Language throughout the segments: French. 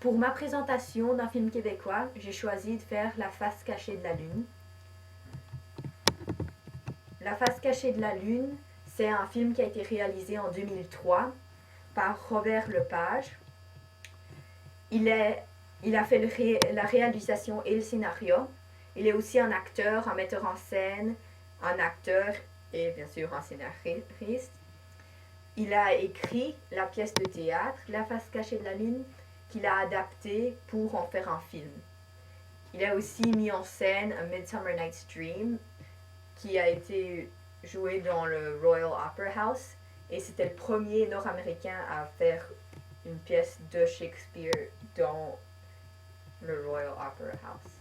Pour ma présentation d'un film québécois, j'ai choisi de faire La face cachée de la lune. La face cachée de la lune, c'est un film qui a été réalisé en 2003 par Robert Lepage. Il a fait la réalisation et le scénario. Il est aussi un acteur, un metteur en scène, un acteur et bien sûr un scénariste. Il a écrit la pièce de théâtre La face cachée de la lune qu'il a adaptée pour en faire un film. Il a aussi mis en scène A Midsummer Night's Dream qui a été joué dans le Royal Opera House et c'était le premier nord-américain à faire une pièce de Shakespeare dans le Royal Opera House.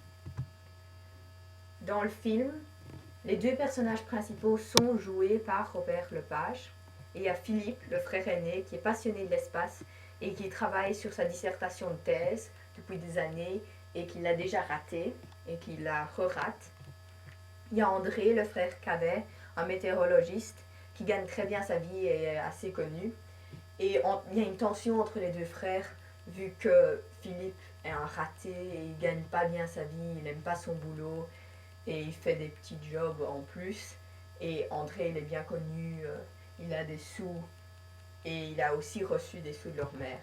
Dans le film, les deux personnages principaux sont joués par Robert Lepage. Et il y a Philippe, le frère aîné, qui est passionné de l'espace et qui travaille sur sa dissertation de thèse depuis des années et qui l'a déjà raté et qui la re-rate. Il y a André, le frère cadet, un météorologiste qui gagne très bien sa vie et est assez connu. Et il y a une tension entre les deux frères vu que Philippe est un raté et il gagne pas bien sa vie, il n'aime pas son boulot et il fait des petits jobs en plus. Et André, il est bien connu, il a des sous et il a aussi reçu des sous de leur mère.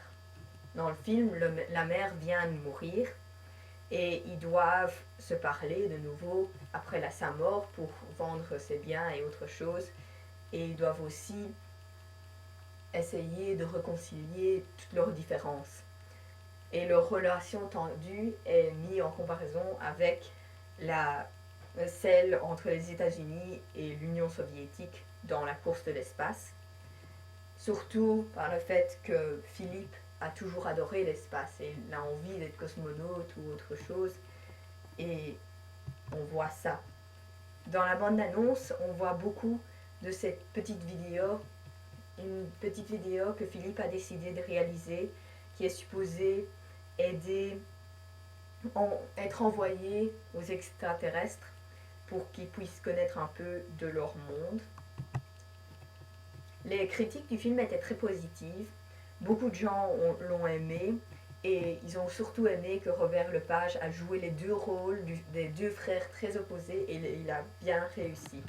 Dans le film, la mère vient de mourir et ils doivent se parler de nouveau après sa mort pour vendre ses biens et autre chose. Et ils doivent aussi essayer de réconcilier toutes leurs différences. Et leur relation tendue est mise en comparaison avec celle entre les États-Unis et l'Union soviétique dans la course de l'espace. Surtout par le fait que Philippe a toujours adoré l'espace et il a envie d'être cosmonaute ou autre chose. Et on voit ça. Dans la bande-annonce, on voit beaucoup de cette petite vidéo, une petite vidéo que Philippe a décidé de réaliser, qui est supposée être envoyée aux extraterrestres pour qu'ils puissent connaître un peu de leur monde. Les critiques du film étaient très positives. Beaucoup de gens l'ont aimé et ils ont surtout aimé que Robert Lepage a joué les deux rôles des deux frères très opposés et il a bien réussi.